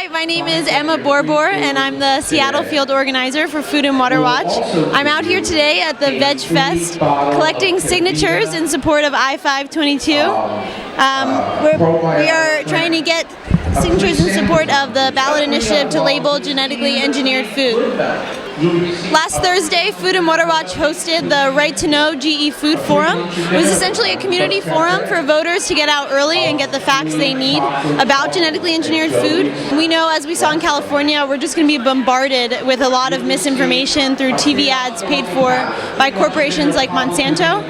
Hi, my name is Emma Boorboor, and I'm the Seattle field organizer for Food and Water Watch. I'm out here today at the VegFest collecting signatures in support of I-522. We are trying to get signatures in support of the ballot initiative to label genetically engineered food. Last Thursday, Food and Water Watch hosted the Right to Know GE Food Forum. It was essentially a community forum for voters to get out early and get the facts they need about genetically engineered food. We know, as we saw in California, we're just going to be bombarded with a lot of misinformation through TV ads paid for by corporations like Monsanto.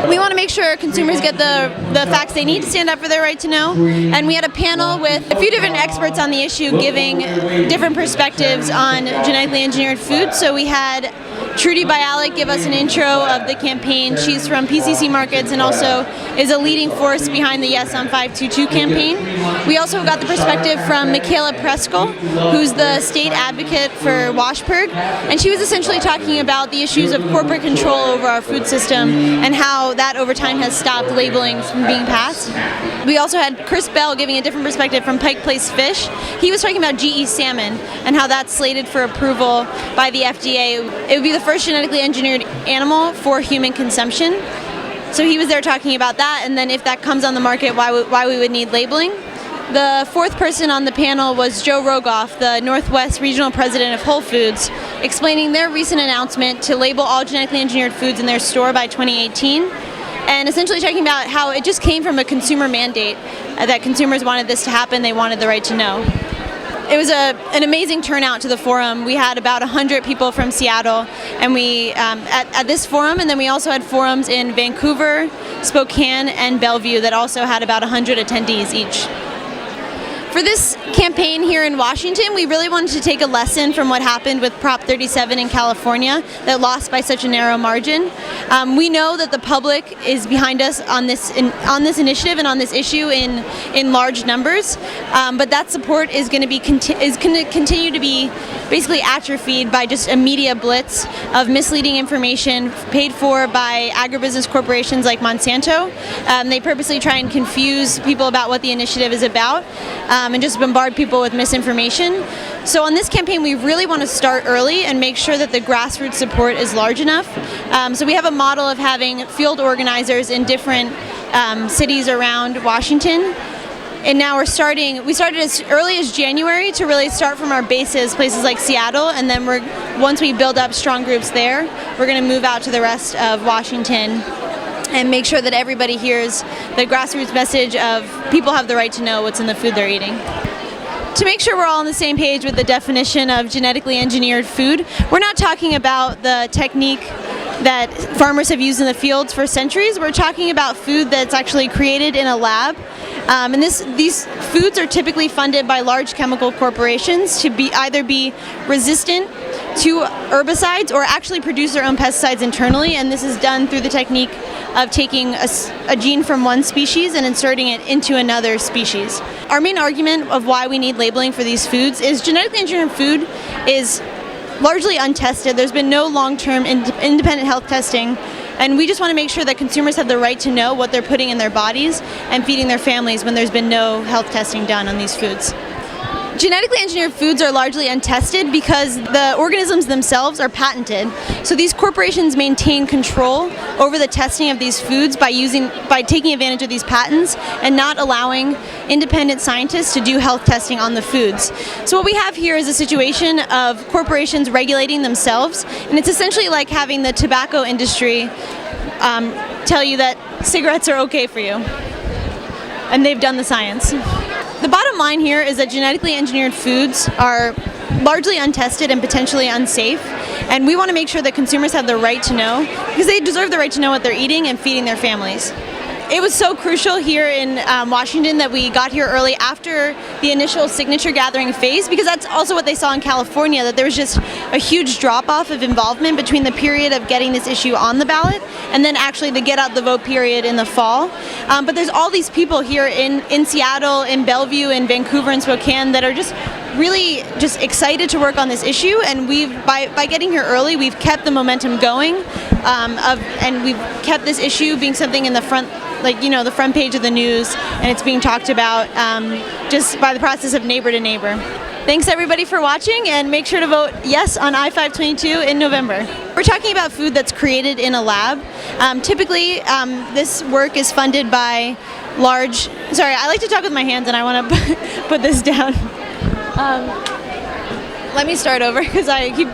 We want to make sure consumers get the facts they need to stand up for their right to know. And we had a panel with a few different experts on the issue giving different perspectives on genetically engineered food. So we had Trudy Bialik give us an intro of the campaign. She's from PCC Markets and also is a leading force behind the Yes on 522 campaign. We also got the perspective from Michaela Preskel, who's the state advocate for Washburn, and she was essentially talking about the issues of corporate control over our food system and how that over time has stopped labeling from being passed. We also had Chris Bell giving a different perspective from Pike Place Fish. He was talking about GE salmon and how that's slated for approval by the FDA. It would be the first genetically engineered animal for human consumption. So he was there talking about that, and then if that comes on the market, why we would need labeling. The fourth person on the panel was Joe Rogoff, the Northwest Regional President of Whole Foods, explaining their recent announcement to label all genetically engineered foods in their store by 2018, and essentially talking about how it just came from a consumer mandate, that consumers wanted this to happen, they wanted the right to know. It was an amazing turnout to the forum. We had about 100 people from Seattle, and we at this forum, and then we also had forums in Vancouver, Spokane, and Bellevue that also had about 100 attendees each. For this campaign here in Washington, we really wanted to take a lesson from what happened with Prop 37 in California that lost by such a narrow margin. We know that the public is behind us on this initiative and on this issue in large numbers, but that support is going to continue to be basically atrophied by just a media blitz of misleading information paid for by agribusiness corporations like Monsanto. They purposely try and confuse people about what the initiative is about. And just bombard people with misinformation. So on this campaign, we really want to start early and make sure that the grassroots support is large enough. So we have a model of having field organizers in different cities around Washington. And now we started as early as January to really start from our bases, places like Seattle, and then once we build up strong groups there, we're going to move out to the rest of Washington and make sure that everybody hears the grassroots message of people have the right to know what's in the food they're eating. To make sure we're all on the same page with the definition of genetically engineered food, we're not talking about the technique that farmers have used in the fields for centuries. We're talking about food that's actually created in a lab. And these foods are typically funded by large chemical corporations to either be resistant to herbicides or actually produce their own pesticides internally, and this is done through the technique of taking a gene from one species and inserting it into another species. Our main argument of why we need labeling for these foods is genetically engineered food is largely untested. There's been no long-term independent health testing, and we just want to make sure that consumers have the right to know what they're putting in their bodies and feeding their families when there's been no health testing done on these foods. Genetically engineered foods are largely untested because the organisms themselves are patented. So these corporations maintain control over the testing of these foods by taking advantage of these patents and not allowing independent scientists to do health testing on the foods. So what we have here is a situation of corporations regulating themselves, and it's essentially like having the tobacco industry tell you that cigarettes are okay for you, and they've done the science. The bottom line here is that genetically engineered foods are largely untested and potentially unsafe, and we want to make sure that consumers have the right to know, because they deserve the right to know what they're eating and feeding their families. It was so crucial here in Washington that we got here early after the initial signature gathering phase, because that's also what they saw in California, that there was just a huge drop-off of involvement between the period of getting this issue on the ballot and then actually the get out the vote period in the fall. But there's all these people here in Seattle, in Bellevue, in Vancouver, and Spokane that are just really just excited to work on this issue, and by getting here early, we've kept the momentum going, and we've kept this issue being something in the front, the front page of the news, and it's being talked about just by the process of neighbor to neighbor. Thanks everybody for watching, and make sure to vote yes on I-522 in November. We're talking about food that's created in a lab. Typically, this work is funded by large... Sorry, I like to talk with my hands and I want to put this down. Let me start over because I keep